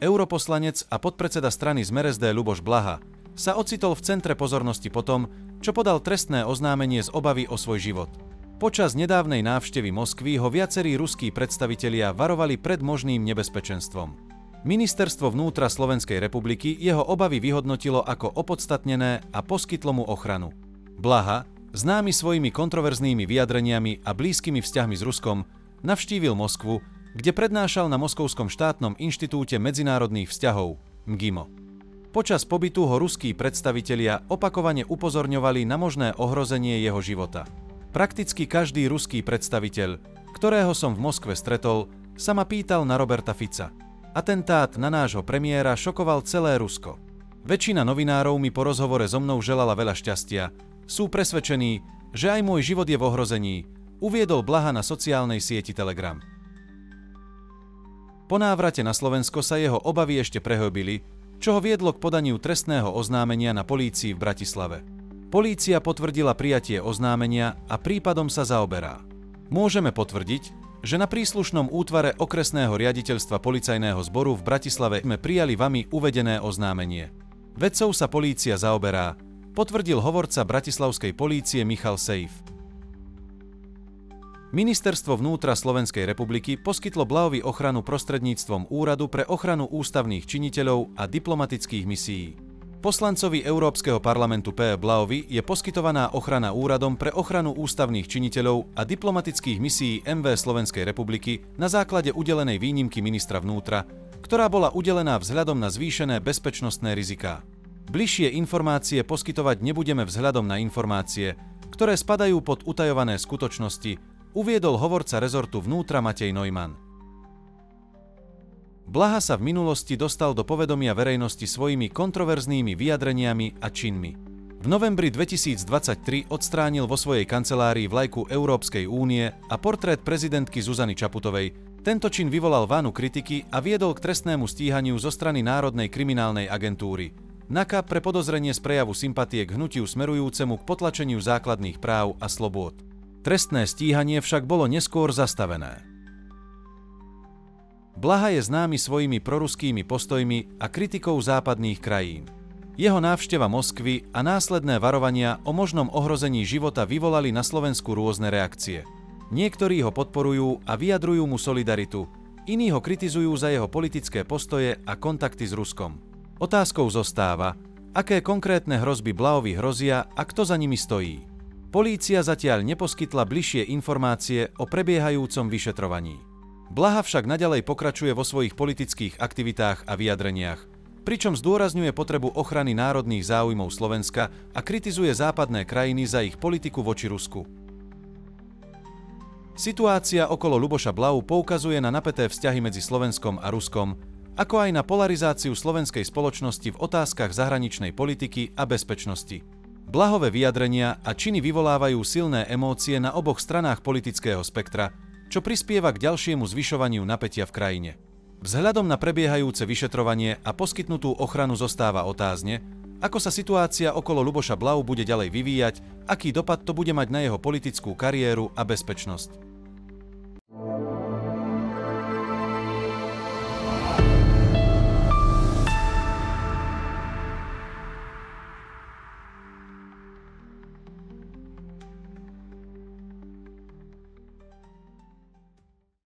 europoslanec a podpredseda strany ZMRSD Ľuboš Blaha, sa ocitol v centre pozornosti po tom, čo podal trestné oznámenie z obavy o svoj život. Počas nedávnej návštevy Moskvy ho viacerí ruskí predstavitelia varovali pred možným nebezpečenstvom. Ministerstvo vnútra Slovenskej republiky jeho obavy vyhodnotilo ako opodstatnené a poskytlo mu ochranu. Blaha, známy svojimi kontroverznými vyjadreniami a blízkymi vzťahmi s Ruskom, navštívil Moskvu, kde prednášal na Moskovskom štátnom inštitúte medzinárodných vzťahov MGIMO. Počas pobytu ho ruskí predstavitelia opakovane upozorňovali na možné ohrozenie jeho života. Prakticky každý ruský predstaviteľ, ktorého som v Moskve stretol, sa ma pýtal na Roberta Fica. Atentát na nášho premiéra šokoval celé Rusko. Väčšina novinárov mi po rozhovore so mnou želala veľa šťastia. Sú presvedčení, že aj môj život je v ohrození, uviedol Blaha na sociálnej sieti Telegram. Po návrate na Slovensko sa jeho obavy ešte prehlbili, čo ho viedlo k podaniu trestného oznámenia na polícii v Bratislave. Polícia potvrdila prijatie oznámenia a prípadom sa zaoberá. Môžeme potvrdiť, že na príslušnom útvare okresného riaditeľstva policajného zboru v Bratislave sme prijali vami uvedené oznámenie. Vecou sa polícia zaoberá, potvrdil hovorca bratislavskej polície Michal Sejf. Ministerstvo vnútra Slovenskej republiky poskytlo Blahovi ochranu prostredníctvom Úradu pre ochranu ústavných činiteľov a diplomatických misií. Poslancovi Európskeho parlamentu P. Blahovi je poskytovaná ochrana Úradom pre ochranu ústavných činiteľov a diplomatických misií MV Slovenskej republiky na základe udelenej výnimky ministra vnútra, ktorá bola udelená vzhľadom na zvýšené bezpečnostné riziká. Bližšie informácie poskytovať nebudeme vzhľadom na informácie, ktoré spadajú pod utajované skutočnosti, uviedol hovorca rezortu vnútra Matej Neumann. Blaha sa v minulosti dostal do povedomia verejnosti svojimi kontroverznými vyjadreniami a činmi. V novembri 2023 odstránil vo svojej kancelárii vlajku Európskej únie a portrét prezidentky Zuzany Čaputovej. Tento čin vyvolal vánu kritiky a viedol k trestnému stíhaniu zo strany Národnej kriminálnej agentúry NAKA pre podozrenie z prejavu sympatie k hnutiu smerujúcemu k potlačeniu základných práv a slobôd. Trestné stíhanie však bolo neskôr zastavené. Blaha je známy svojimi proruskými postojmi a kritikou západných krajín. Jeho návšteva Moskvy a následné varovania o možnom ohrození života vyvolali na Slovensku rôzne reakcie. Niektorí ho podporujú a vyjadrujú mu solidaritu, iní ho kritizujú za jeho politické postoje a kontakty s Ruskom. Otázkou zostáva, aké konkrétne hrozby Blahovi hrozia a kto za nimi stojí. Polícia zatiaľ neposkytla bližšie informácie o prebiehajúcom vyšetrovaní. Blaha však naďalej pokračuje vo svojich politických aktivitách a vyjadreniach, pričom zdôrazňuje potrebu ochrany národných záujmov Slovenska a kritizuje západné krajiny za ich politiku voči Rusku. Situácia okolo Ľuboša Blahu poukazuje na napäté vzťahy medzi Slovenskom a Ruskom, ako aj na polarizáciu slovenskej spoločnosti v otázkach zahraničnej politiky a bezpečnosti. Blahové vyjadrenia a činy vyvolávajú silné emócie na oboch stranách politického spektra, čo prispieva k ďalšiemu zvyšovaniu napätia v krajine. Vzhľadom na prebiehajúce vyšetrovanie a poskytnutú ochranu zostáva otázne, ako sa situácia okolo Ľuboša Blahu bude ďalej vyvíjať, aký dopad to bude mať na jeho politickú kariéru a bezpečnosť.